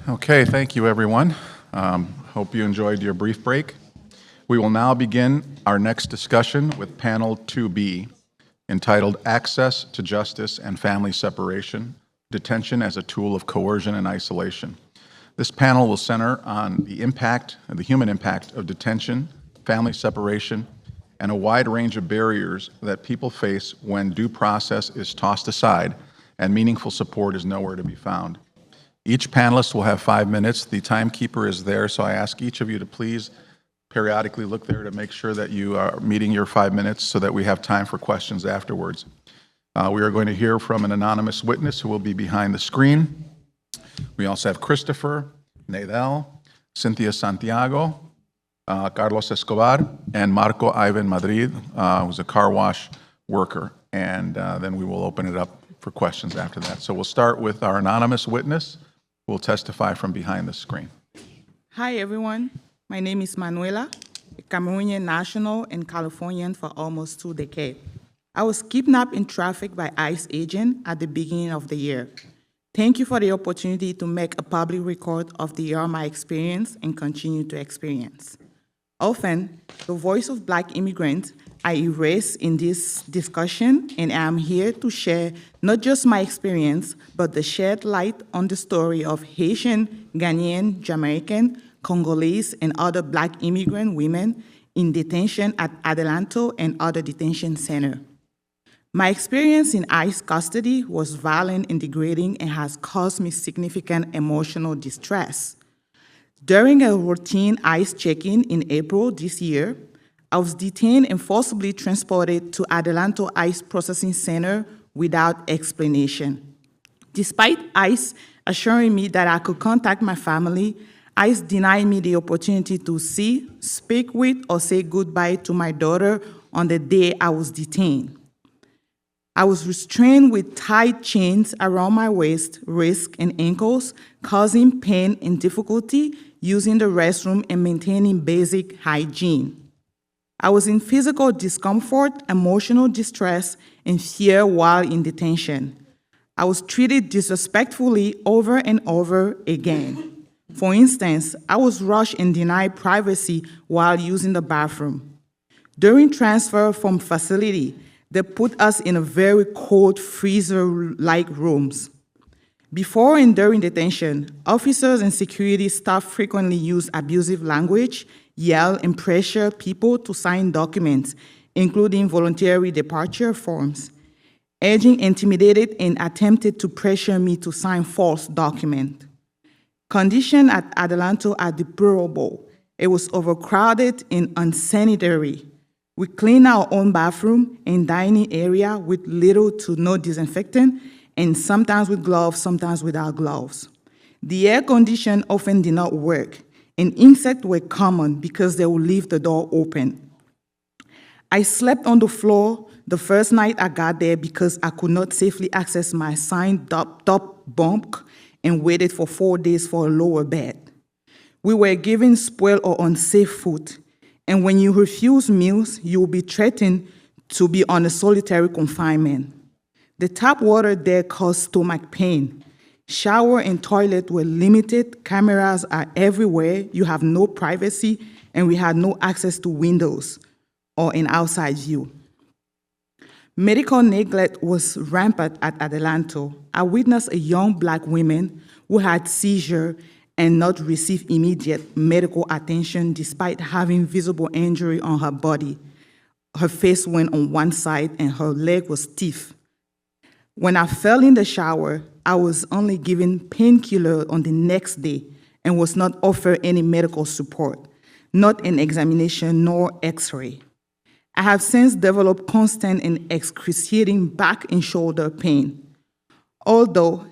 Okay, thank you, everyone. Hope you enjoyed your brief break. We will now begin our next discussion with Panel 2B, entitled Access to Justice and Family Separation, Detention as a Tool of Coercion and Isolation. This panel will center on the human impact of detention, family separation, and a wide range of barriers that people face when due process is tossed aside and meaningful support is nowhere to be found. Each panelist will have 5 minutes. The timekeeper is there, so I ask each of you to please periodically look there to make sure that you are meeting your 5 minutes so that we have time for questions afterwards. We are going to hear from an anonymous witness who will be behind the screen. We also have Christopher, Nadel, Cynthia Santiago, Carlos Escobar, and Marco Ivan Madrid, who's a car wash worker. And then we will open it up for questions after that. So we'll start with our anonymous witness who will testify from behind the screen. Hi, everyone. My name is Manuela, a Cameroonian national and Californian for almost 2 decades. I was kidnapped in traffic by ICE agent at the beginning of the year. Thank you for the opportunity to make a public record of the year of my experience and continue to experience. Often, the voice of Black immigrants I erase in this discussion, and I'm here to share not just my experience, but the shed light on the story of Haitian, Ghanaian, Jamaican, Congolese, and other Black immigrant women in detention at Adelanto and other detention centers. My experience in ICE custody was violent and degrading and has caused me significant emotional distress. During a routine ICE check-in in April this year, I was detained and forcibly transported to Adelanto ICE Processing Center without explanation. Despite ICE assuring me that I could contact my family, ICE denied me the opportunity to see, speak with, or say goodbye to my daughter on the day I was detained. I was restrained with tight chains around my waist, wrists, and ankles, causing pain and difficulty using the restroom and maintaining basic hygiene. I was in physical discomfort, emotional distress, and fear while in detention. I was treated disrespectfully over and over again. For instance, I was rushed and denied privacy while using the bathroom. During transfer from facility, they put us in a very cold, freezer-like rooms. Before and during detention, officers and security staff frequently use abusive language, yell, and pressure people to sign documents, including voluntary departure forms. Agents intimidated and attempted to pressure me to sign false documents. Conditions at Adelanto are deplorable. It was overcrowded and unsanitary. We clean our own bathroom and dining area with little to no disinfectant, and sometimes with gloves, sometimes without gloves. The air condition often did not work, and insects were common because they would leave the door open. I slept on the floor the first night I got there because I could not safely access my assigned top bunk and waited for 4 days for a lower bed. We were given spoiled or unsafe food, and when you refuse meals, you will be threatened to be on a solitary confinement. The tap water there caused stomach pain. Shower and toilet were limited, cameras are everywhere, you have no privacy, and we had no access to windows or an outside view. Medical neglect was rampant at Adelanto. I witnessed a young Black woman who had seizure and not received immediate medical attention despite having visible injury on her body. Her face went on one side and her leg was stiff. When I fell in the shower, I was only given painkiller on the next day and was not offered any medical support, not an examination nor x-ray. I have since developed constant and excruciating back and shoulder pain. Although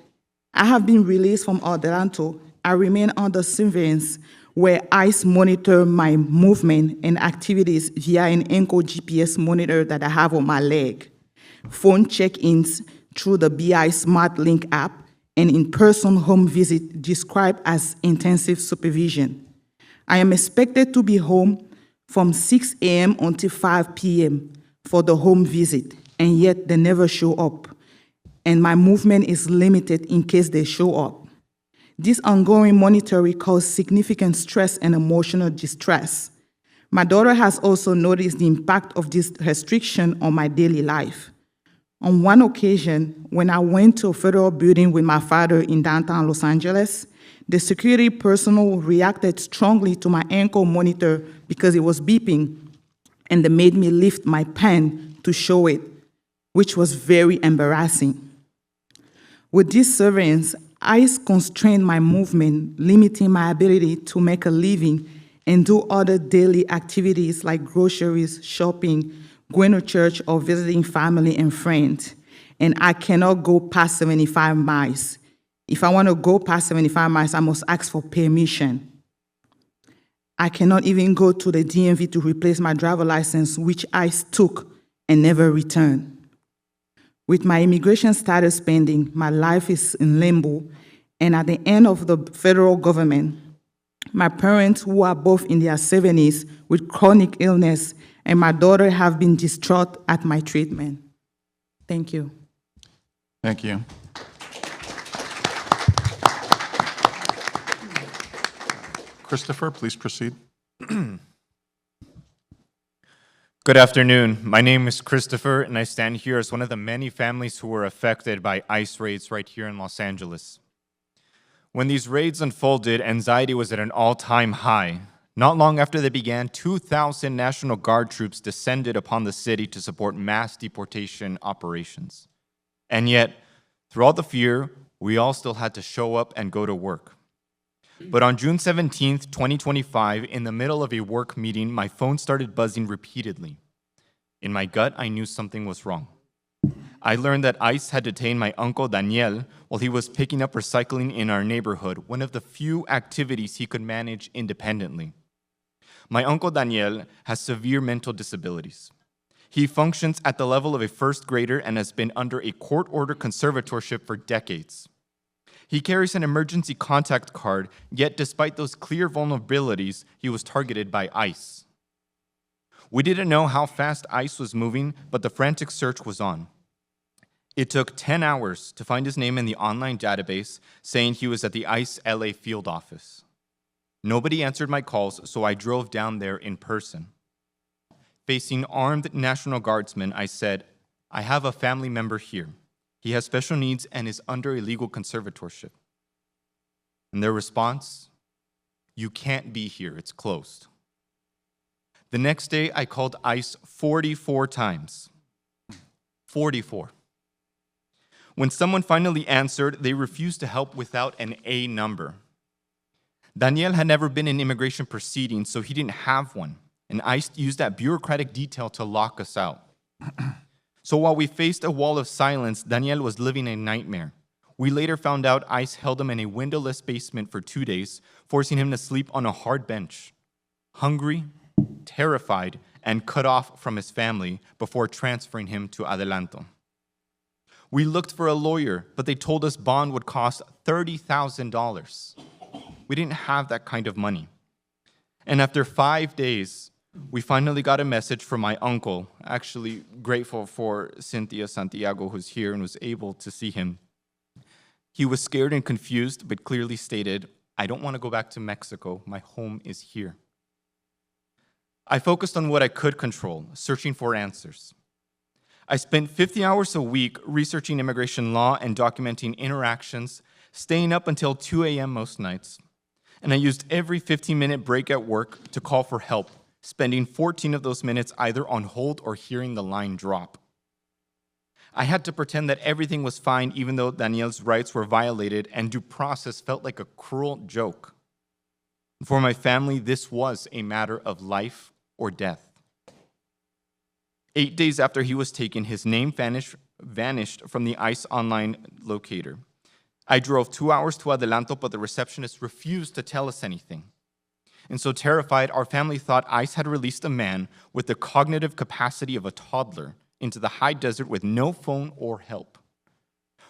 I have been released from Adelanto, I remain under surveillance where ICE monitor my movement and activities via an ankle GPS monitor that I have on my leg, phone check-ins through the BI Smart Link app, and in-person home visit described as intensive supervision. I am expected to be home from 6 a.m. until 5 p.m. for the home visit, and yet they never show up, and my movement is limited in case they show up. This ongoing monitoring caused significant stress and emotional distress. My daughter has also noticed the impact of this restriction on my daily life. On one occasion, when I went to a federal building with my father in downtown Los Angeles, the security personnel reacted strongly to my ankle monitor because it was beeping, and they made me lift my pen to show it, which was very embarrassing. With this surveillance, ICE constrained my movement, limiting my ability to make a living and do other daily activities like groceries, shopping, going to church, or visiting family and friends. And I cannot go past 75 miles. If I want to go past 75 miles, I must ask for permission. I cannot even go to the DMV to replace my driver's license, which ICE took and never returned. With my immigration status pending, my life is in limbo, and at the end of the federal government, my parents, who are both in their 70s with chronic illness, and my daughter have been distraught at my treatment. Thank you. Thank you. Christopher, please proceed. Good afternoon. My name is Christopher, and I stand here as one of the many families who were affected by ICE raids right here in Los Angeles. When these raids unfolded, anxiety was at an all-time high. Not long after they began, 2,000 National Guard troops descended upon the city to support mass deportation operations. And yet, through all the fear, we all still had to show up and go to work. But on June 17th, 2025, in the middle of a work meeting, my phone started buzzing repeatedly. In my gut, I knew something was wrong. I learned that ICE had detained my uncle Daniel while he was picking up recycling in our neighborhood, one of the few activities he could manage independently. My uncle Daniel has severe mental disabilities. He functions at the level of a first grader and has been under a court-ordered conservatorship for decades. He carries an emergency contact card, yet despite those clear vulnerabilities, he was targeted by ICE. We didn't know how fast ICE was moving, but the frantic search was on. It took 10 hours to find his name in the online database, saying he was at the ICE LA field office. Nobody answered my calls, so I drove down there in person. Facing armed National Guardsmen, I said, "I have a family member here. He has special needs and is under a legal conservatorship." And their response, "You can't be here, it's closed." The next day, I called ICE 44 times. 44. When someone finally answered, they refused to help without an A number. Daniel had never been in immigration proceedings, so he didn't have one, and ICE used that bureaucratic detail to lock us out. So while we faced a wall of silence, Daniel was living a nightmare. We later found out ICE held him in a windowless basement for 2 days, forcing him to sleep on a hard bench. Hungry, terrified, and cut off from his family before transferring him to Adelanto. We looked for a lawyer, but they told us bond would cost $30,000. We didn't have that kind of money. And after 5 days, we finally got a message from my uncle, actually grateful for Cynthia Santiago, who's here and was able to see him. He was scared and confused, but clearly stated, "I don't want to go back to Mexico. My home is here." I focused on what I could control, searching for answers. I spent 50 hours a week researching immigration law and documenting interactions, staying up until 2 a.m. most nights. And I used every 15-minute break at work to call for help, spending 14 of those minutes either on hold or hearing the line drop. I had to pretend that everything was fine even though Daniel's rights were violated and due process felt like a cruel joke. For my family, this was a matter of life or death. 8 days after he was taken, his name vanished from the ICE online locator. I drove 2 hours to Adelanto, but the receptionist refused to tell us anything. And so terrified, our family thought ICE had released a man with the cognitive capacity of a toddler into the high desert with no phone or help.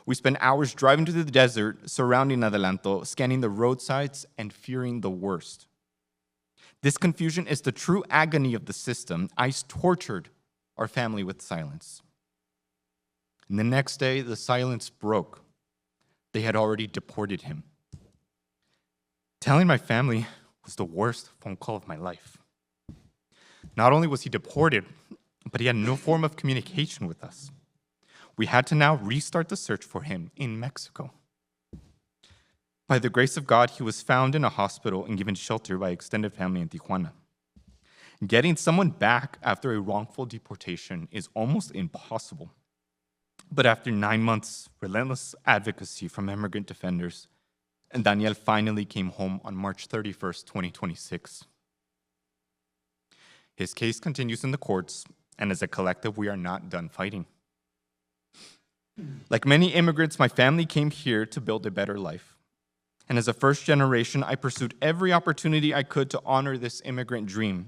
We spent hours driving to the desert surrounding Adelanto, scanning the roadsides and fearing the worst. This confusion is the true agony of the system. ICE tortured our family with silence. And the next day, the silence broke. They had already deported him. Telling my family was the worst phone call of my life. Not only was he deported, but he had no form of communication with us. We had to now restart the search for him in Mexico. By the grace of God, he was found in a hospital and given shelter by extended family in Tijuana. Getting someone back after a wrongful deportation is almost impossible. But after 9 months, relentless advocacy from immigrant defenders, Daniel finally came home on March 31st, 2026. His case continues in the courts, and as a collective, we are not done fighting. Like many immigrants, my family came here to build a better life. And as a first generation, I pursued every opportunity I could to honor this immigrant dream.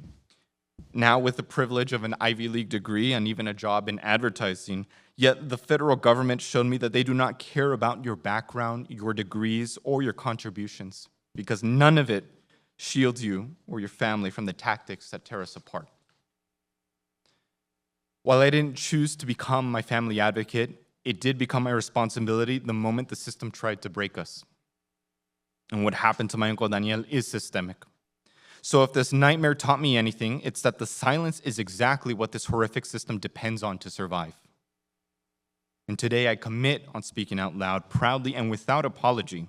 Now with the privilege of an Ivy League degree and even a job in advertising, yet the federal government showed me that they do not care about your background, your degrees, or your contributions, because none of it shields you or your family from the tactics that tear us apart. While I didn't choose to become my family advocate, it did become my responsibility the moment the system tried to break us. And what happened to my Uncle Daniel is systemic. So if this nightmare taught me anything, it's that the silence is exactly what this horrific system depends on to survive. And today I commit on speaking out loud, proudly and without apology.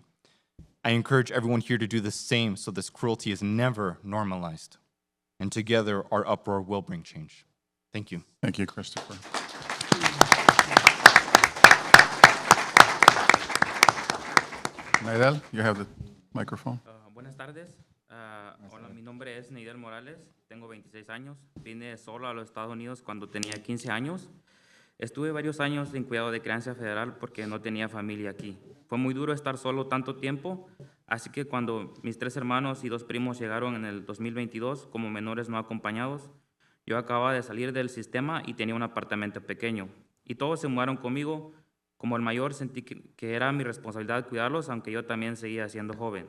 I encourage everyone here to do the same so this cruelty is never normalized. And together our uproar will bring change. Thank you. Thank you, Christopher. Naidel, you have the microphone. Buenas tardes. Hola, mi nombre es Neidel Morales, tengo 26 años. Vine solo a los Estados Unidos cuando tenía 15 años. Estuve varios años en cuidado de crianza federal porque no tenía familia aquí. Fue muy duro estar solo tanto tiempo, así que cuando mis 3 hermanos y 2 primos llegaron en el 2022 como menores no acompañados, yo acababa de salir del sistema y tenía un apartamento pequeño. Y todos se mudaron conmigo. Como el mayor sentí que era mi responsabilidad cuidarlos, aunque yo también seguía siendo joven.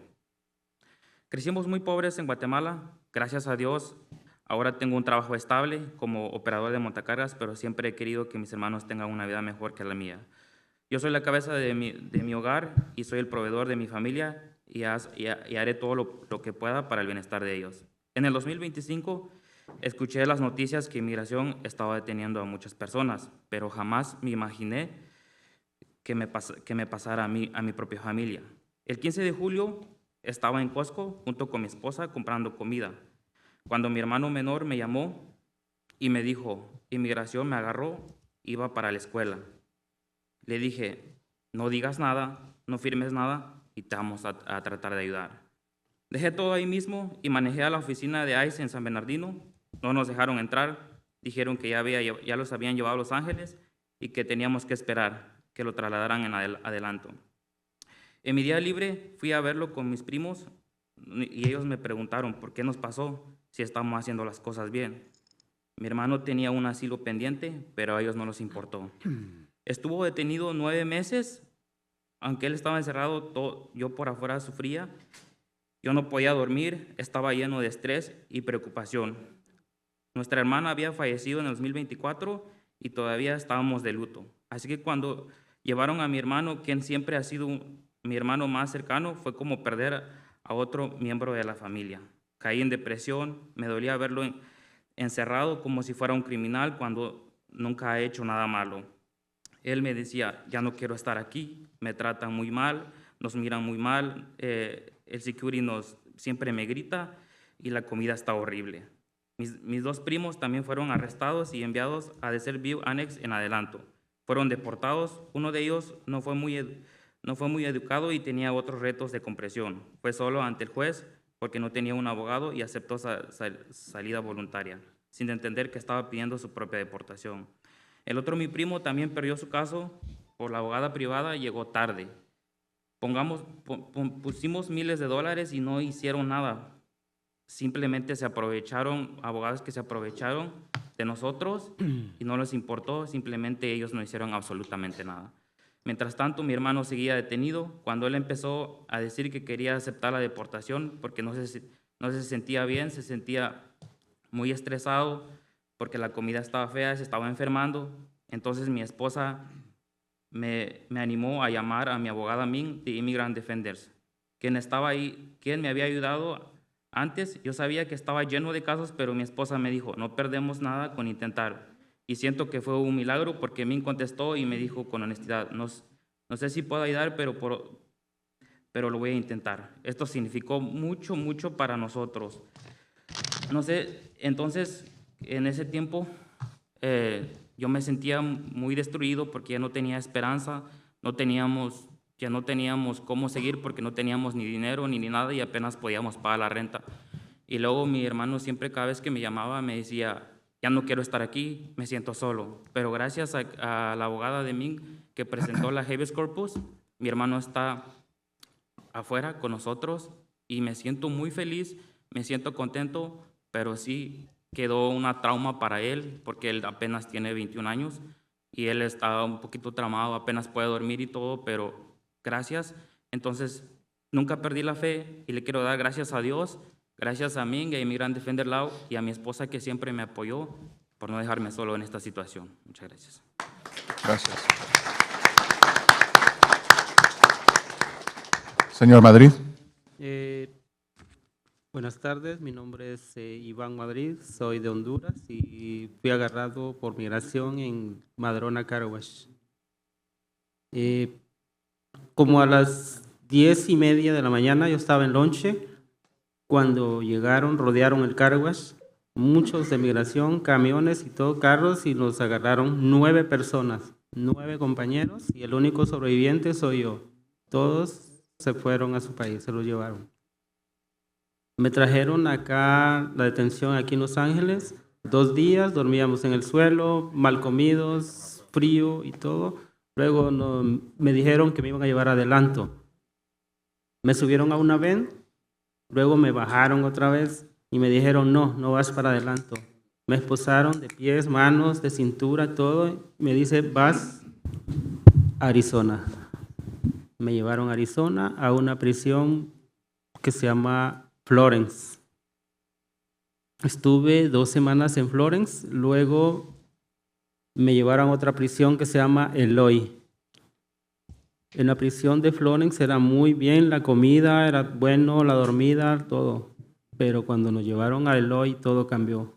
Crecimos muy pobres en Guatemala. Gracias a Dios, ahora tengo un trabajo estable como operador de montacargas, pero siempre he querido que mis hermanos tengan una vida mejor que la mía. Yo soy la cabeza de mi hogar y soy el proveedor de mi familia y haré todo lo que pueda para el bienestar de ellos. En el 2025 escuché las noticias que inmigración estaba deteniendo a muchas personas, pero jamás me imaginé que me pasara a mi propia familia. El 15 de julio estaba en Costco junto con mi esposa comprando comida, cuando mi hermano menor me llamó y me dijo, inmigración me agarró, iba para la escuela. Le dije, no digas nada, no firmes nada y te vamos a tratar de ayudar. Dejé todo ahí mismo y manejé a la oficina de ICE en San Bernardino. No nos dejaron entrar, dijeron que ya los habían llevado a Los Ángeles y que teníamos que esperar que lo trasladaran en adelanto. En mi día libre fui a verlo con mis primos y ellos me preguntaron por qué nos pasó si estamos haciendo las cosas bien. Mi hermano tenía un asilo pendiente, pero a ellos no les importó. Estuvo detenido 9 meses, aunque él estaba encerrado, yo por afuera sufría. Yo no podía dormir, estaba lleno de estrés y preocupación. Nuestra hermana había fallecido en el 2024 y todavía estábamos de luto. Así que cuando llevaron a mi hermano, quien siempre ha sido mi hermano más cercano, fue como perder a otro miembro de la familia. Caí en depresión, me dolía verlo encerrado como si fuera un criminal cuando nunca ha hecho nada malo. Él me decía, ya no quiero estar aquí, me tratan muy mal, nos miran muy mal, el security siempre me grita y la comida está horrible. Mis 2 primos también fueron arrestados y enviados a Desert View Annex en adelanto. Fueron deportados, uno de ellos no fue muy educado y tenía otros retos de compresión. Fue solo ante el juez porque no tenía un abogado y aceptó salida voluntaria, sin entender que estaba pidiendo su propia deportación. El otro, mi primo, también perdió su caso por la abogada privada y llegó tarde. Pusimos miles de dólares y no hicieron nada. Simplemente se aprovecharon, abogados que se aprovecharon de nosotros y no les importó, simplemente ellos no hicieron absolutamente nada. Mientras tanto, mi hermano seguía detenido. Cuando él empezó a decir que quería aceptar la deportación porque no se sentía bien, se sentía muy estresado porque la comida estaba fea, se estaba enfermando. Entonces mi esposa me animó a llamar a mi abogada Min de Immigrant Defenders, quien estaba ahí, quien me había ayudado antes. Yo sabía que estaba lleno de casos, pero mi esposa me dijo, no perdemos nada con intentar. Y siento que fue un milagro porque Min contestó y me dijo con honestidad, no sé si puedo ayudar, pero lo voy a intentar. Esto significó mucho, mucho para nosotros. No sé, entonces, en ese tiempo, yo me sentía muy destruido porque ya no tenía esperanza, ya no teníamos cómo seguir porque no teníamos ni dinero ni nada y apenas podíamos pagar la renta. Y luego mi hermano siempre, cada vez que me llamaba, me decía, ya no quiero estar aquí, me siento solo. Pero gracias a la abogada de Ming que presentó la habeas corpus, mi hermano está afuera con nosotros y me siento muy feliz, me siento contento, pero sí quedó una trauma para él porque él apenas tiene 21 años y él está un poquito traumado, apenas puede dormir y todo, pero gracias. Entonces, nunca perdí la fe y le quiero dar gracias a Dios, gracias a Ming, a Immigrant Defender Law y a mi esposa que siempre me apoyó por no dejarme solo en esta situación. Muchas gracias. Gracias. Señor Madrid. Buenas tardes, mi nombre es Iván Madrid, soy de Honduras y fui agarrado por migración en Madrona, Caraguas. Como a las 10:30 de la mañana yo estaba en lonche, cuando llegaron, rodearon el Caraguas, muchos de migración, camiones y todo, carros, y nos agarraron 9 personas, 9 compañeros, y el único sobreviviente soy yo. Todos se fueron a su país, se lo llevaron. Me trajeron acá, la detención aquí en Los Ángeles, 2 días, dormíamos en el suelo, mal comidos, frío y todo. Luego me dijeron que me iban a llevar a adelanto. Me subieron a una van, luego me bajaron otra vez y me dijeron, no vas para adelanto. Me esposaron de pies, manos, de cintura, todo. Me dice, vas a Arizona. Me llevaron a Arizona a una prisión que se llama Florence. Estuve 2 semanas en Florence, luego me llevaron a otra prisión que se llama Eloy. En la prisión de Florence era muy bien, la comida era bueno, la dormida, todo. Pero cuando nos llevaron a Eloy todo cambió.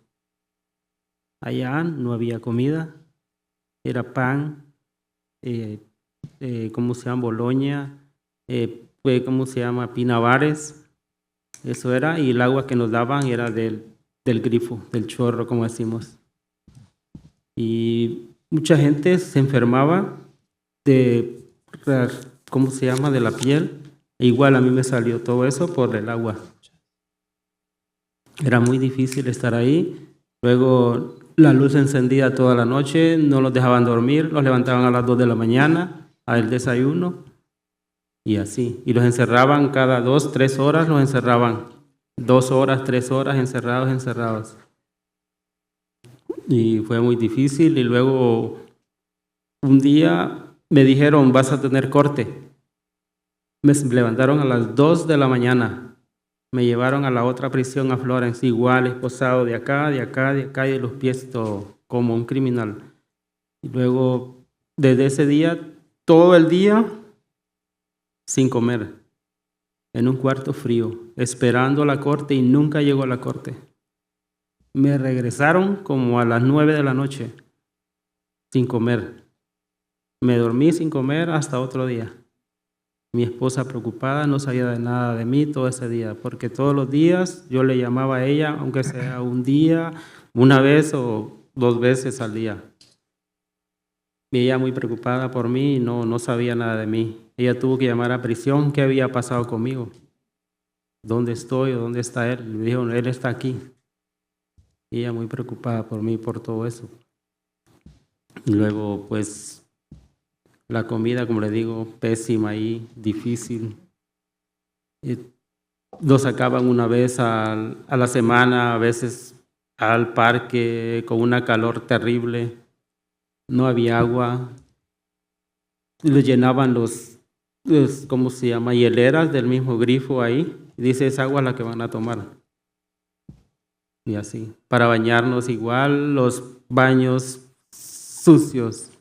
Allá no había comida, era pan, ¿cómo se llama? Boloña, ¿cómo se llama? Pinabares. Eso era, y el agua que nos daban era del grifo, del chorro, como decimos. Y mucha gente se enfermaba de, ¿cómo se llama?, de la piel. E igual a mí me salió todo eso por el agua. Era muy difícil estar ahí. Luego la luz encendida toda la noche, no los dejaban dormir, los levantaban a las 2 de la mañana al desayuno. Y así, y los encerraban cada 2, 3 horas, los encerraban 2 horas, 3 horas, encerrados. Y fue muy difícil, y luego un día me dijeron, vas a tener corte. Me levantaron a las 2 de la mañana, me llevaron a la otra prisión a Florence, igual, esposado de acá, y de los pies todo, como un criminal. Y luego, desde ese día, todo el día, sin comer, en un cuarto frío, esperando la corte y nunca llegó a la corte. Me regresaron como a las 9 de la noche, sin comer. Me dormí sin comer hasta otro día. Mi esposa preocupada no sabía de nada de mí todo ese día, porque todos los días yo le llamaba a ella, aunque sea un día, una vez o 2 veces al día. Y ella muy preocupada por mí, no sabía nada de mí. Ella tuvo que llamar a prisión, ¿qué había pasado conmigo? ¿Dónde estoy o dónde está él? Le dijo, él está aquí. Y ella muy preocupada por mí, por todo eso. Y luego, pues, la comida, como le digo, pésima ahí, difícil. Lo sacaban una vez a la semana, a veces al parque, con una calor terrible. No había agua. Lo llenaban los ¿cómo se llama? Hieleras del mismo grifo ahí. Dice, es agua la que van a tomar. Y así. Para bañarnos igual, los baños sucios.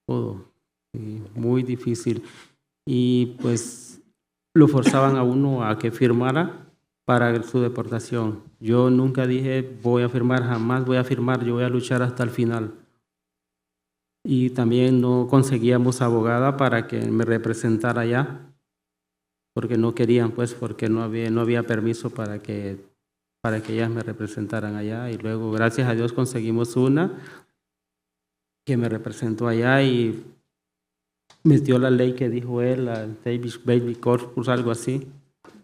Todo. Sí, muy difícil. Y pues lo forzaban a uno a que firmara para su deportación. Yo nunca dije voy a firmar, jamás voy a firmar, yo voy a luchar hasta el final. Y también no conseguíamos abogada para que me representara allá, porque no querían, pues, porque no había permiso para que ellas me representaran allá. Y luego, gracias a Dios, conseguimos una que me representó allá y metió la ley que dijo él, la Baby Corpus, algo así.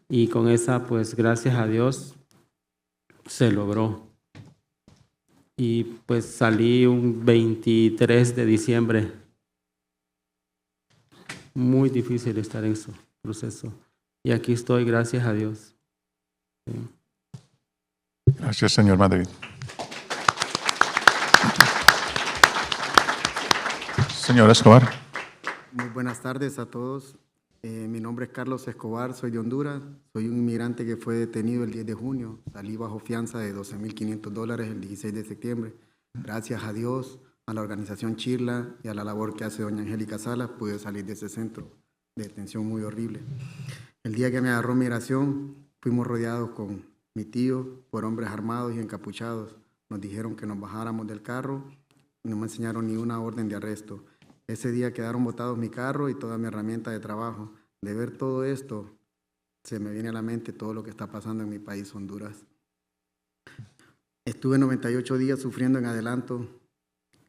Y con esa, pues, gracias a Dios, se logró. Y pues salí un 23 de diciembre. Muy difícil estar en ese proceso. Y aquí estoy, gracias a Dios. Sí. Gracias, señor Madrid. Señor Escobar. Muy buenas tardes a todos. Mi nombre es Carlos Escobar, soy de Honduras. Soy un inmigrante que fue detenido el 10 de junio. Salí bajo fianza de $12,500 el 16 de septiembre. Gracias a Dios, a la organización Chirla y a la labor que hace doña Angélica Salas, pude salir de ese centro de detención muy horrible. El día que me agarró migración, fuimos rodeados con mi tío por hombres armados y encapuchados. Nos dijeron que nos bajáramos del carro y no me enseñaron ni una orden de arresto. Ese día quedaron botados mi carro y toda mi herramienta de trabajo. De ver todo esto, se me viene a la mente todo lo que está pasando en mi país, Honduras. Estuve 98 días sufriendo en adelanto.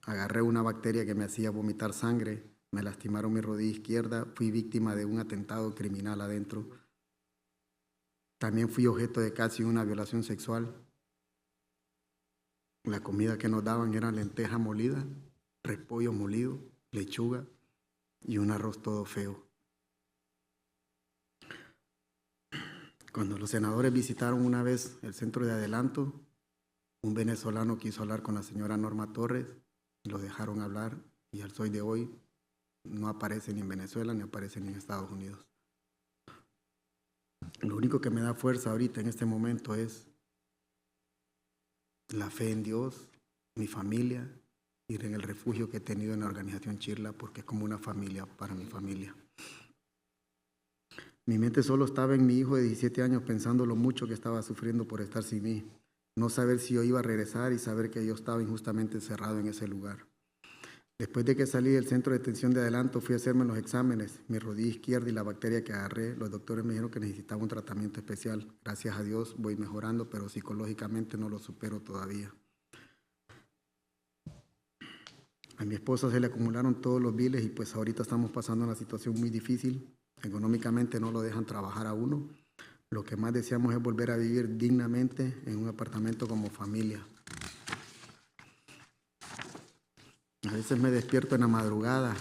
Agarré una bacteria que me hacía vomitar sangre. Me lastimaron mi rodilla izquierda. Fui víctima de un atentado criminal adentro. También fui objeto de casi una violación sexual. La comida que nos daban era lenteja molida, repollo molido, lechuga y un arroz todo feo. Cuando los senadores visitaron una vez el centro de adelanto, un venezolano quiso hablar con la señora Norma Torres, lo dejaron hablar y al sol de hoy no aparece ni en Venezuela ni aparece ni en Estados Unidos. Lo único que me da fuerza ahorita en este momento es la fe en Dios, mi familia, ir en el refugio que he tenido en la organización Chirla, porque es como una familia para mi familia. Mi mente solo estaba en mi hijo de 17 años pensando lo mucho que estaba sufriendo por estar sin mí, no saber si yo iba a regresar y saber que yo estaba injustamente encerrado en ese lugar. Después de que salí del centro de detención de adelanto, fui a hacerme los exámenes, mi rodilla izquierda y la bacteria que agarré. Los doctores me dijeron que necesitaba un tratamiento especial. Gracias a Dios voy mejorando, pero psicológicamente no lo supero todavía. A mi esposa se le acumularon todos los biles y pues ahorita estamos pasando una situación muy difícil. Económicamente no lo dejan trabajar a uno. Lo que más deseamos es volver a vivir dignamente en un apartamento como familia. A veces me despierto en la madrugada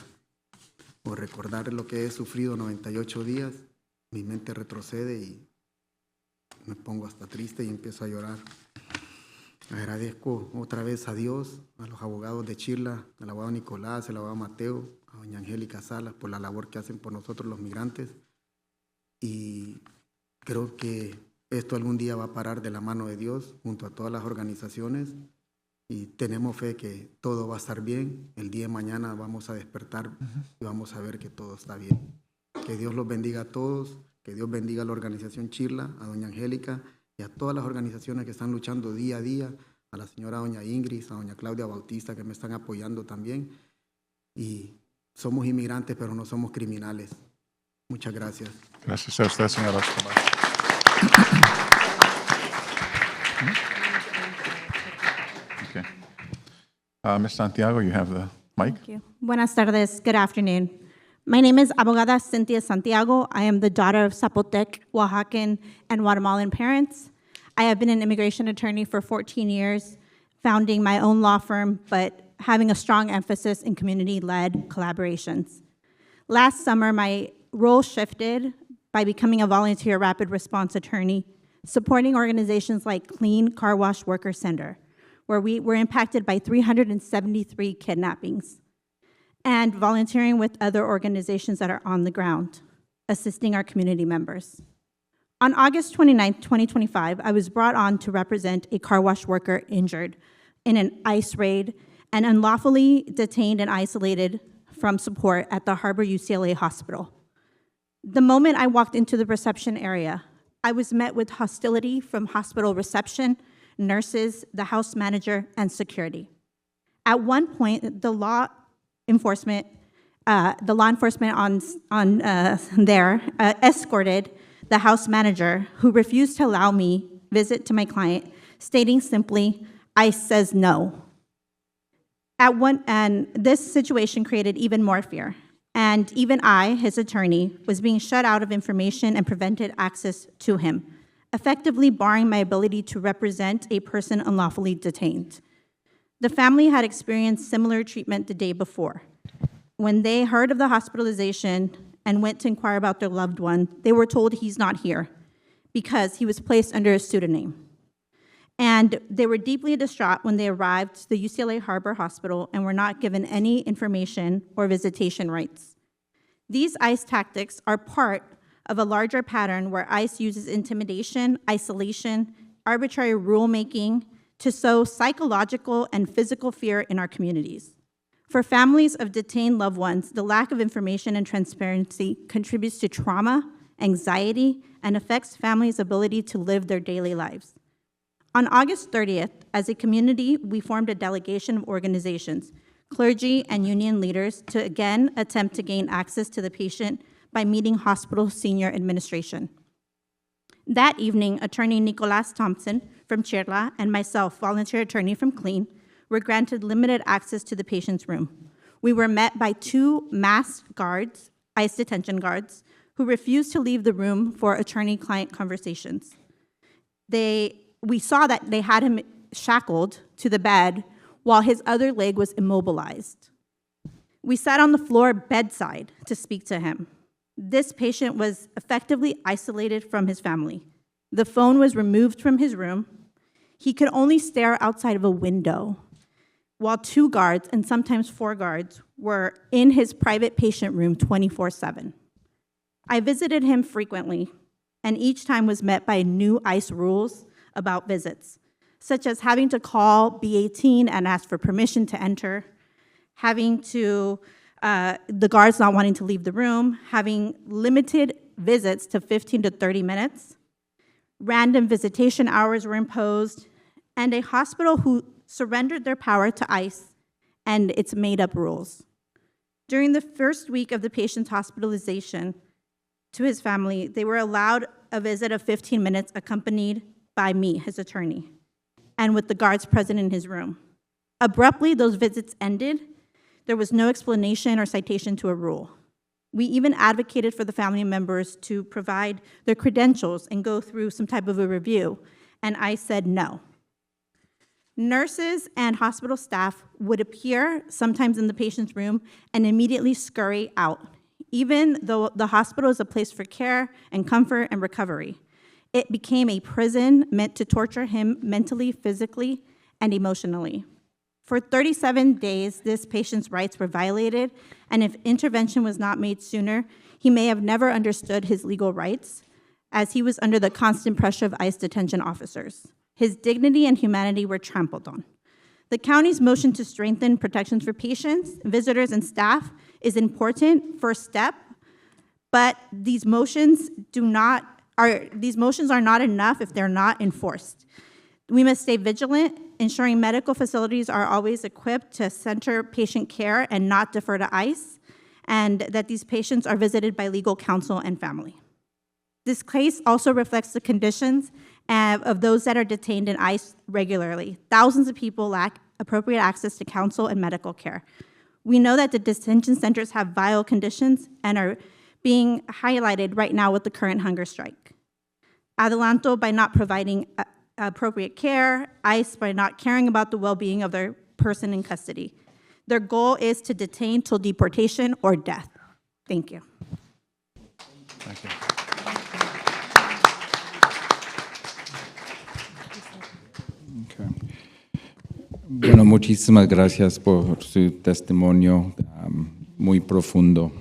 por recordar lo que he sufrido 98 días. Mi mente retrocede y me pongo hasta triste y empiezo a llorar. Agradezco otra vez a Dios, a los abogados de Chirla, al abogado Nicolás, al abogado Mateo, a doña Angélica Salas por la labor que hacen por nosotros los migrantes. Y creo que esto algún día va a parar de la mano de Dios junto a todas las organizaciones y tenemos fe que todo va a estar bien. El día de mañana vamos a despertar y vamos a ver que todo está bien. Que Dios los bendiga a todos, que Dios bendiga a la organización Chirla, a doña Angélica y a todas las organizaciones que están luchando día a día, a la señora doña Ingrid, a doña Claudia Bautista que me están apoyando también. Y somos inmigrantes, pero no somos criminales. Muchas gracias. Gracias a usted, señor Escobar. Okay. Ms. Santiago, you have the mic. Thank you. Buenas tardes. Good afternoon. My name is Abogada Cynthia Santiago. I am the daughter of Zapotec, Oaxacan, and Guatemalan parents. I have been an immigration attorney for 14 years, founding my own law firm, but having a strong emphasis in community-led collaborations. Last summer, my role shifted by becoming a volunteer rapid response attorney, supporting organizations like Clean Car Wash Worker Center, where we were impacted by 373 kidnappings, and volunteering with other organizations that are on the ground, assisting our community members. On August 29, 2025, I was brought on to represent a car wash worker injured in an ICE raid and unlawfully detained and isolated from support at the Harbor UCLA Hospital. The moment I walked into the reception area, I was met with hostility from hospital reception, nurses, the house manager, and security. At one point, the law enforcement on there escorted the house manager, who refused to allow me visit to my client, stating simply, "ICE says no." And this situation created even more fear. And even I, his attorney, was being shut out of information and prevented access to him, effectively barring my ability to represent a person unlawfully detained. The family had experienced similar treatment the day before. When they heard of the hospitalization and went to inquire about their loved one, they were told he's not here because he was placed under a pseudonym. And they were deeply distraught when they arrived to the UCLA Harbor Hospital and were not given any information or visitation rights. These ICE tactics are part of a larger pattern where ICE uses intimidation, isolation, arbitrary rulemaking to sow psychological and physical fear in our communities. For families of detained loved ones, the lack of information and transparency contributes to trauma, anxiety, and affects families' ability to live their daily lives. On August 30th, as a community, we formed a delegation of organizations, clergy, and union leaders to again attempt to gain access to the patient by meeting hospital senior administration. That evening, attorney Nicolas Thompson from Chirla and myself, volunteer attorney from Clean, were granted limited access to the patient's room. We were met by 2 masked guards, ICE detention guards, who refused to leave the room for attorney-client conversations. We saw that they had him shackled to the bed while his other leg was immobilized. We sat on the floor bedside to speak to him. This patient was effectively isolated from his family. The phone was removed from his room. He could only stare outside of a window, while 2 guards, and sometimes 4 guards, were in his private patient room 24/7. I visited him frequently, and each time was met by new ICE rules about visits, such as having to call B18 and ask for permission to enter, having to, the guards not wanting to leave the room, having limited visits to 15 to 30 minutes, random visitation hours were imposed, and a hospital who surrendered their power to ICE and its made-up rules. During the first week of the patient's hospitalization to his family, they were allowed a visit of 15 minutes accompanied by me, his attorney, and with the guards present in his room. Abruptly, those visits ended. There was no explanation or citation to a rule. We even advocated for the family members to provide their credentials and go through some type of a review, and I said no. Nurses and hospital staff would appear sometimes in the patient's room and immediately scurry out, even though the hospital is a place for care and comfort and recovery. It became a prison meant to torture him mentally, physically, and emotionally. For 37 days, this patient's rights were violated, and if intervention was not made sooner, he may have never understood his legal rights, as he was under the constant pressure of ICE detention officers. His dignity and humanity were trampled on. The county's motion to strengthen protections for patients, visitors, and staff is an important first step, but these motions are not enough if they're not enforced. We must stay vigilant, ensuring medical facilities are always equipped to center patient care and not defer to ICE, and that these patients are visited by legal counsel and family. This case also reflects the conditions of those that are detained in ICE regularly. Thousands of people lack appropriate access to counsel and medical care. We know that the detention centers have vile conditions and are being highlighted right now with the current hunger strike. Adelanto by not providing appropriate care, ICE by not caring about the well-being of their person in custody. Their goal is to detain till deportation or death. Thank you. Thank you. Okay. Bueno, muchísimas gracias por su testimonio muy profundo.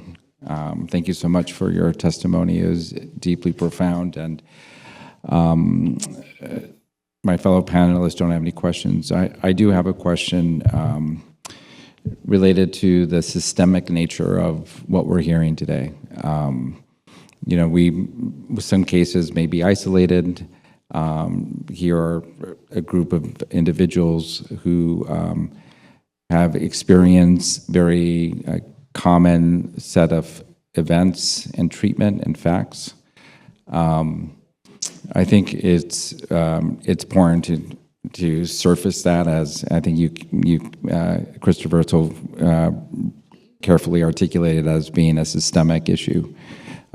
Thank you so much for your testimony. It was deeply profound, and my fellow panelists don't have any questions. I do have a question related to the systemic nature of what we're hearing today. some cases may be isolated. Here are a group of individuals who have experienced very common set of events and treatment and facts. I think it's important to surface that, as I think you Christopher, so carefully articulated as being a systemic issue.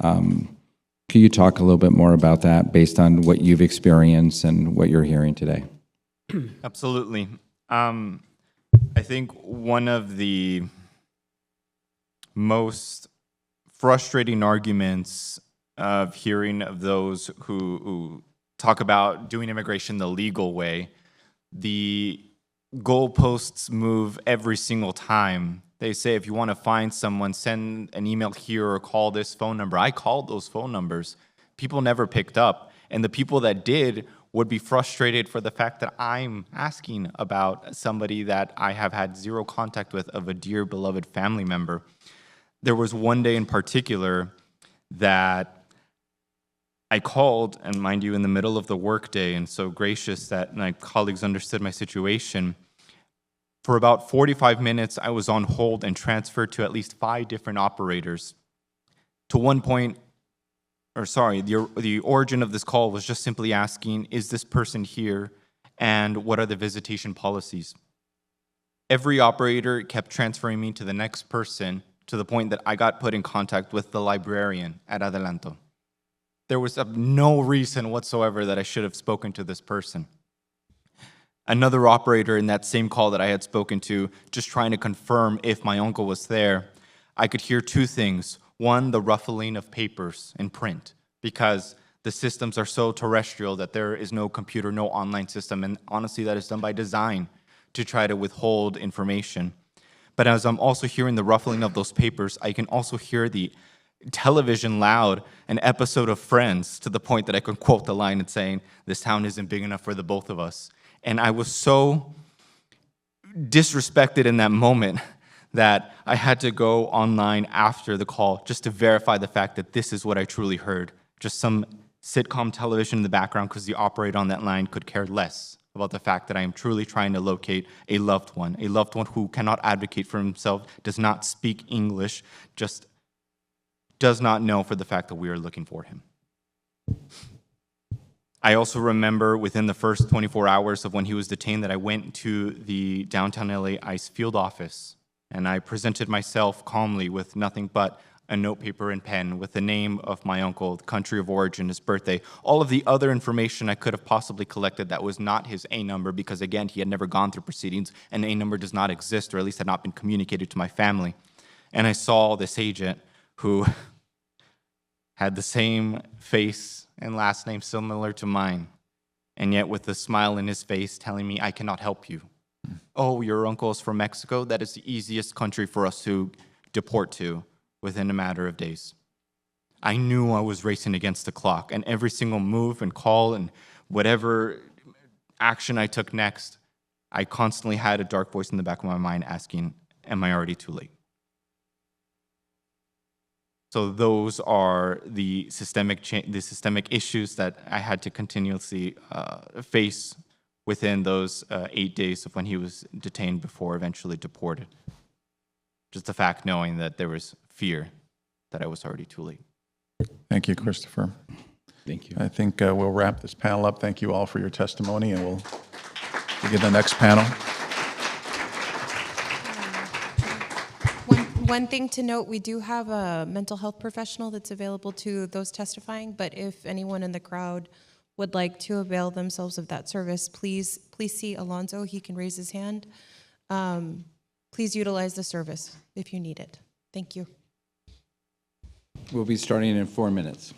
Could you talk a little bit more about that based on what you've experienced and what you're hearing today? Absolutely. I think one of the most frustrating arguments of hearing of those who talk about doing immigration the legal way, the goalposts move every single time. They say, if you want to find someone, send an email here or call this phone number. I called those phone numbers. People never picked up. And the people that did would be frustrated for the fact that I'm asking about somebody that I have had zero contact with, of a dear beloved family member. There was one day in particular that I called, and mind you, in the middle of the workday, and so gracious that my colleagues understood my situation. For about 45 minutes, I was on hold and transferred to at least 5 different operators. To one point, the origin of this call was just simply asking, is this person here, and what are the visitation policies? Every operator kept transferring me to the next person, to the point that I got put in contact with the librarian at Adelanto. There was no reason whatsoever that I should have spoken to this person. Another operator in that same call that I had spoken to, just trying to confirm if my uncle was there, I could hear 2 things. One, the ruffling of papers in print, because the systems are so terrestrial that there is no computer, no online system, and honestly, that is done by design to try to withhold information. But as I'm also hearing the ruffling of those papers, I can also hear the television loud, an episode of Friends, to the point that I can quote the line and saying, this town isn't big enough for the both of us. And I was so disrespected in that moment that I had to go online after the call just to verify the fact that this is what I truly heard. Just some sitcom television in the background, because the operator on that line could care less about the fact that I am truly trying to locate a loved one who cannot advocate for himself, does not speak English, just does not know for the fact that we are looking for him. I also remember within the first 24 hours of when he was detained that I went to the downtown LA ICE field office, and I presented myself calmly with nothing but a notepaper and pen with the name of my uncle, the country of origin, his birthday, all of the other information I could have possibly collected that was not his A number, because again, he had never gone through proceedings, and A number does not exist, or at least had not been communicated to my family. And I saw this agent who had the same face and last name similar to mine, and yet with a smile in his face telling me, I cannot help you. Oh, your uncle is from Mexico? That is the easiest country for us to deport to within a matter of days. I knew I was racing against the clock, and every single move and call and whatever action I took next, I constantly had a dark voice in the back of my mind asking, am I already too late? So those are the systemic issues that I had to continuously face within those 8 days of when he was detained before eventually deported. Just the fact knowing that there was fear that I was already too late. Thank you, Christopher. Thank you. I think we'll wrap this panel up. Thank you all for your testimony, and we'll begin the next panel. One thing to note, we do have a mental health professional that's available to those testifying, but if anyone in the crowd would like to avail themselves of that service, please see Alonzo. He can raise his hand. Please utilize the service if you need it. Thank you. We'll be starting in 4 minutes.